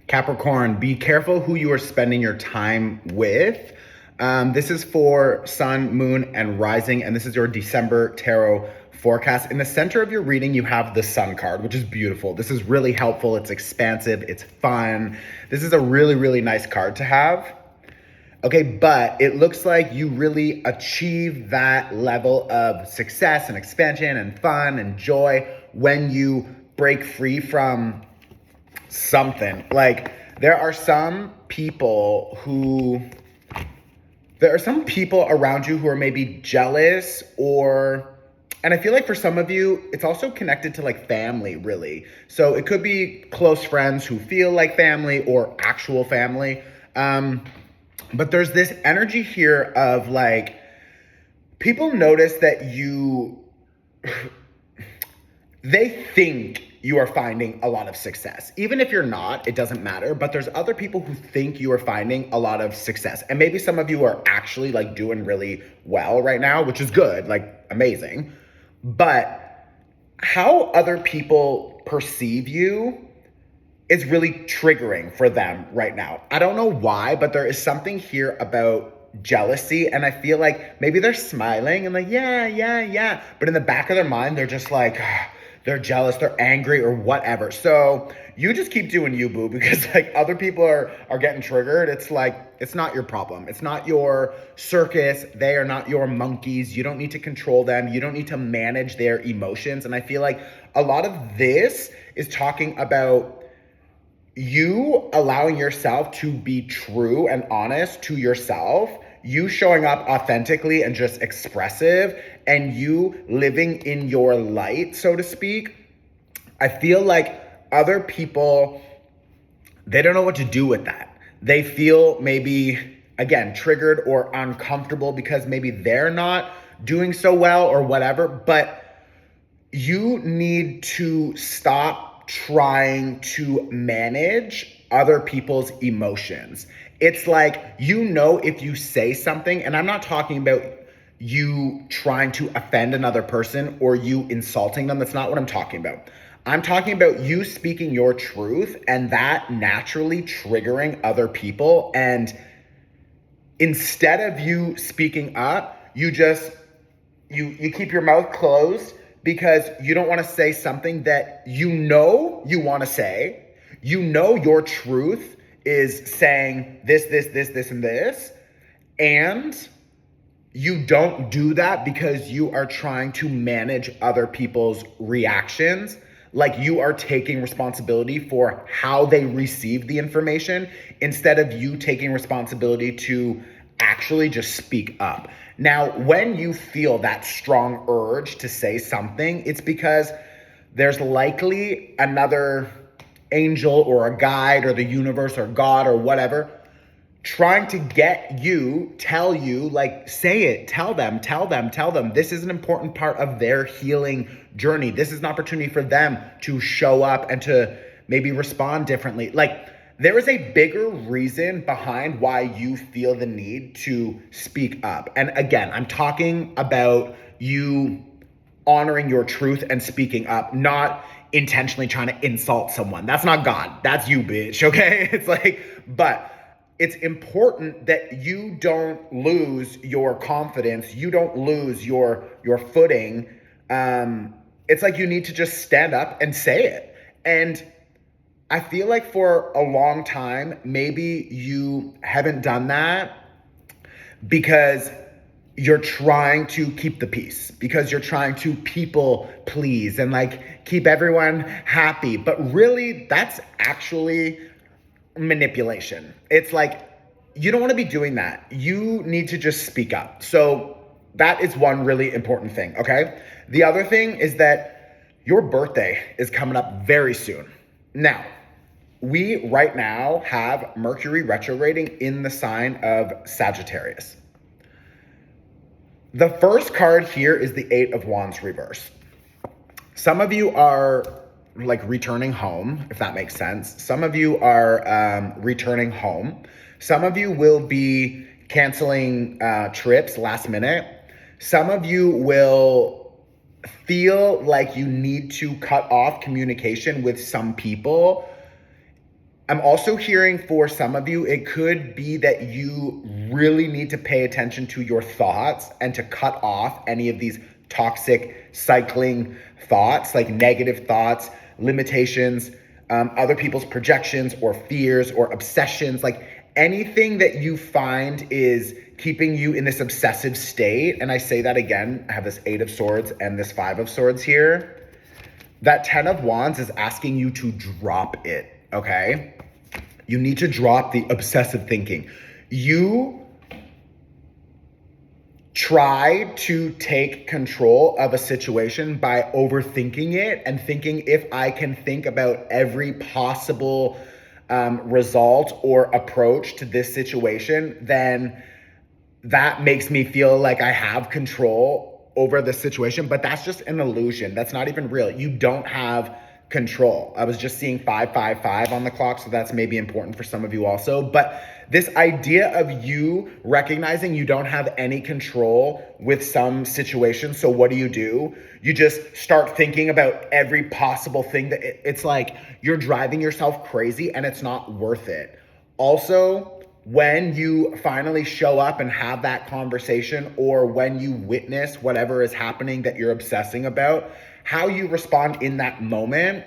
Capricorn, be careful who you are spending your time with. This is for Sun, Moon, and Rising, and this is your December tarot forecast. In the center of your reading, you have the Sun card, which is beautiful. This is really helpful. It's expansive. It's fun. This is a really, really nice card to have. Okay, but it looks like you really achieve that level of success and expansion and fun and joy when you break free from something. Like there are some people around you who are maybe jealous, and I feel like for some of you, it's also connected to like family, really. So it could be close friends who feel like family or actual family. But there's this energy here of like, people notice that they think you are finding a lot of success. Even if you're not, it doesn't matter. But there's other people who think you are finding a lot of success. And maybe some of you are actually like doing really well right now, which is good, like amazing. But how other people perceive you is really triggering for them right now. I don't know why, but there is something here about jealousy. And I feel like maybe they're smiling and like, yeah. But in the back of their mind, they're just like, they're jealous, they're angry or whatever. So you just keep doing you, boo, because like other people are getting triggered. It's like, it's not your problem. It's not your circus. They are not your monkeys. You don't need to control them. You don't need to manage their emotions. And I feel like a lot of this is talking about you allowing yourself to be true and honest to yourself, you showing up authentically and just expressive, and you living in your light, so to speak. I feel like other people, they don't know what to do with that. They feel maybe, again, triggered or uncomfortable because maybe they're not doing so well or whatever, but you need to stop trying to manage other people's emotions. It's like, if you say something, and I'm not talking about you trying to offend another person or you insulting them. That's not what I'm talking about. I'm talking about you speaking your truth and that naturally triggering other people. And instead of you speaking up, you keep your mouth closed because you don't want to say something that you want to say. Your truth is saying this, and this. And you don't do that because you are trying to manage other people's reactions. Like you are taking responsibility for how they receive the information instead of you taking responsibility to actually just speak up. Now, when you feel that strong urge to say something, it's because there's likely another angel or a guide or the universe or God or whatever trying to get you, tell you, like, say it, tell them. This is an important part of their healing journey. This is an opportunity for them to show up and to maybe respond differently. Like, there is a bigger reason behind why you feel the need to speak up. And again, I'm talking about you honoring your truth and speaking up, not intentionally trying to insult someone. That's not God. That's you, bitch, okay? It's like, but it's important that you don't lose your confidence. You don't lose your footing. It's like you need to just stand up and say it. And I feel like for a long time, maybe you haven't done that because you're trying to keep the peace, because you're trying to people please and like keep everyone happy. But really, that's actually manipulation. It's like, you don't want to be doing that. You need to just speak up. So that is one really important thing, okay? The other thing is that your birthday is coming up very soon. Now, we right now have Mercury retrograding in the sign of Sagittarius. The first card here is the Eight of Wands reverse. Some of you are like returning home, if that makes sense. Some of you are returning home. Some of you will be canceling trips last minute. Some of you will feel like you need to cut off communication with some people I'm also hearing for some of you, it could be that you really need to pay attention to your thoughts and to cut off any of these toxic cycling thoughts, like negative thoughts, limitations, other people's projections or fears or obsessions, like anything that you find is keeping you in this obsessive state. And I say that again, I have this 8 of Swords and this 5 of Swords here. That 10 of Wands is asking you to drop it, okay? You need to drop the obsessive thinking. You try to take control of a situation by overthinking it and thinking, if I can think about every possible result or approach to this situation, then that makes me feel like I have control over the situation. But that's just an illusion. That's not even real. You don't have control. I was just seeing 555 on the clock, so that's maybe important for some of you also. But this idea of you recognizing you don't have any control with some situations. So what do? You just start thinking about every possible thing that it's like you're driving yourself crazy and it's not worth it. Also, when you finally show up and have that conversation, or when you witness whatever is happening that you're obsessing about, how you respond in that moment,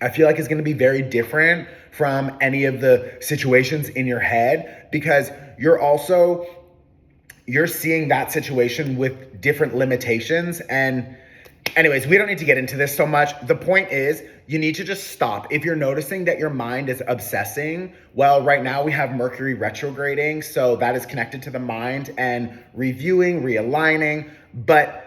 I feel like is going to be very different from any of the situations in your head, because you're seeing that situation with different limitations. And anyways, we don't need to get into this so much. The point is, you need to just stop. If you're noticing that your mind is obsessing, well, right now we have Mercury retrograding, so that is connected to the mind and reviewing, realigning, but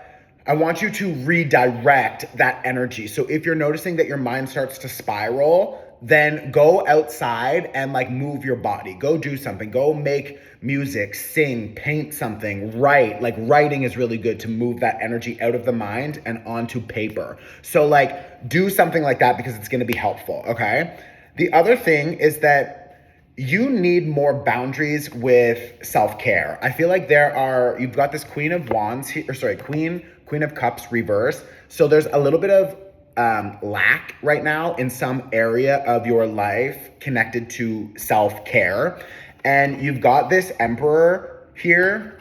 I want you to redirect that energy. So if you're noticing that your mind starts to spiral, then go outside and like move your body. Go do something. Go make music, sing, paint something, write. Like writing is really good to move that energy out of the mind and onto paper. So like do something like that because it's going to be helpful, okay? The other thing is that you need more boundaries with self-care. I feel like you've got this Queen of Wands here, Queen of Cups reverse. So there's a little bit of lack right now in some area of your life connected to self-care. And you've got this Emperor here.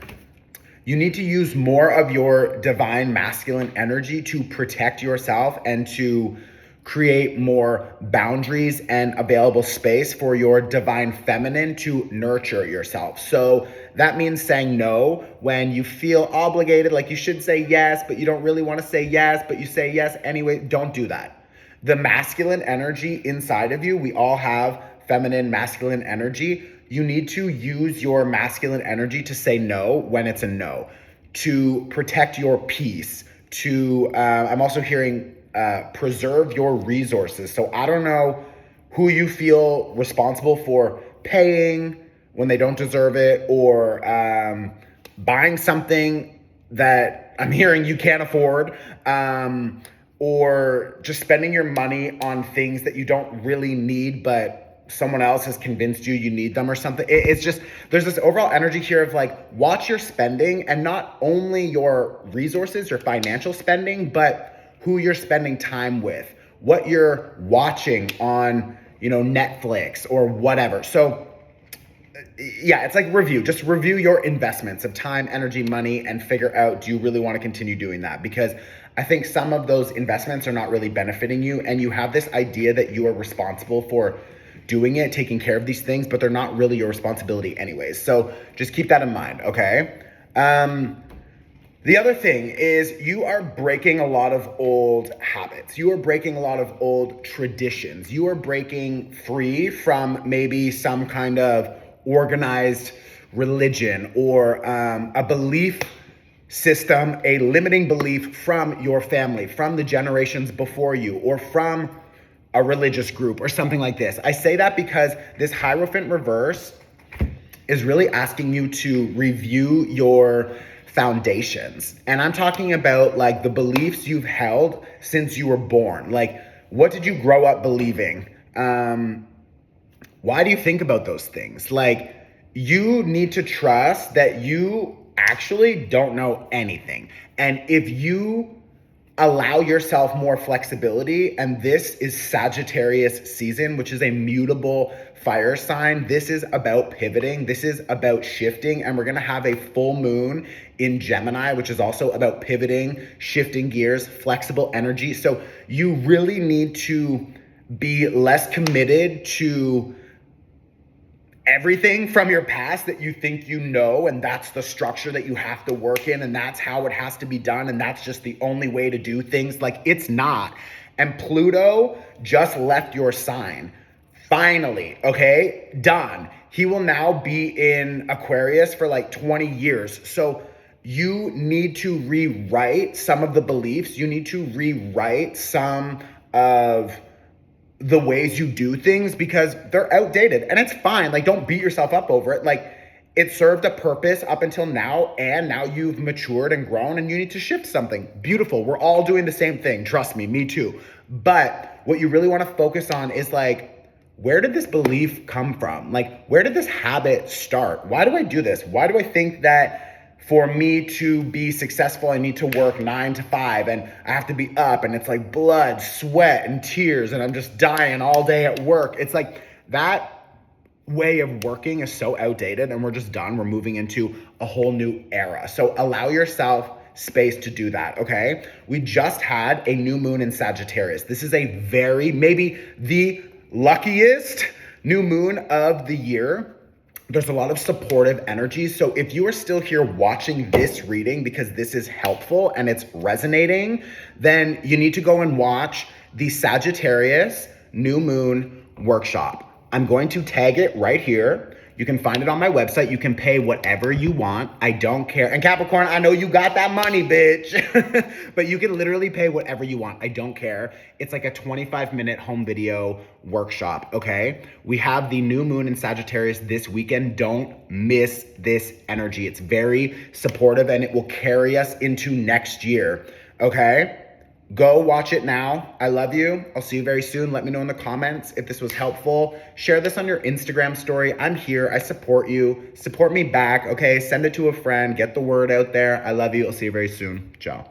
You need to use more of your divine masculine energy to protect yourself and to create more boundaries and available space for your divine feminine to nurture yourself. So that means saying no when you feel obligated, like you should say yes, but you don't really want to say yes, but you say yes anyway. Don't do that. The masculine energy inside of you, we all have feminine, masculine energy. You need to use your masculine energy to say no when it's a no, to protect your peace, I'm also hearing preserve your resources. So I don't know who you feel responsible for paying when they don't deserve it, or buying something that I'm hearing you can't afford, or just spending your money on things that you don't really need, but someone else has convinced you need them or something. It's just, there's this overall energy here of like, watch your spending, and not only your resources, your financial spending, but who you're spending time with, what you're watching on, Netflix or whatever. So yeah, it's like just review your investments of time, energy, money, and figure out, do you really want to continue doing that? Because I think some of those investments are not really benefiting you, and you have this idea that you are responsible for doing it, taking care of these things, but they're not really your responsibility anyways. So just keep that in mind, okay? The other thing is, you are breaking a lot of old habits. You are breaking a lot of old traditions. You are breaking free from maybe some kind of organized religion or a belief system, a limiting belief from your family, from the generations before you, or from a religious group or something like this. I say that because this Hierophant reverse is really asking you to review your foundations. And I'm talking about like the beliefs you've held since you were born. Like, what did you grow up believing? Why do you think about those things? Like, you need to trust that you actually don't know anything. And if you allow yourself more flexibility. And this is Sagittarius season, which is a mutable fire sign. This is about pivoting. This is about shifting. And we're going to have a full moon in Gemini, which is also about pivoting, shifting gears, flexible energy. So you really need to be less committed to everything from your past that you think you know, and that's the structure that you have to work in, and that's how it has to be done, and that's just the only way to do things. Like, it's not. And Pluto just left your sign. Finally, okay? Done. He will now be in Aquarius for like 20 years. So you need to rewrite some of the beliefs. You need to rewrite some of the ways you do things because they're outdated, and it's fine. Like, don't beat yourself up over it. Like, it served a purpose up until now, and now you've matured and grown, and you need to shift something. Beautiful. We're all doing the same thing. Trust me too. But what you really want to focus on is like, where did this belief come from? Like, where did this habit start? Why do I do this? Why do I think that for me to be successful, I need to work 9 to 5 and I have to be up, and it's like blood, sweat, and tears, and I'm just dying all day at work. It's like that way of working is so outdated, and we're just done. We're moving into a whole new era. So allow yourself space to do that, okay? We just had a new moon in Sagittarius. This is a maybe the luckiest new moon of the year. There's a lot of supportive energy. So if you are still here watching this reading because this is helpful and it's resonating, then you need to go and watch the Sagittarius New Moon Workshop. I'm going to tag it right here. You can find it on my website. You can pay whatever you want. I don't care. And Capricorn, I know you got that money, bitch. But you can literally pay whatever you want. I don't care. It's like a 25-minute home video workshop, okay? We have the new moon in Sagittarius this weekend. Don't miss this energy. It's very supportive, and it will carry us into next year, okay? Go watch it now. I love you. I'll see you very soon. Let me know in the comments if this was helpful. Share this on your Instagram story. I'm here. I support you. Support me back, okay? Send it to a friend. Get the word out there. I love you. I'll see you very soon. Ciao.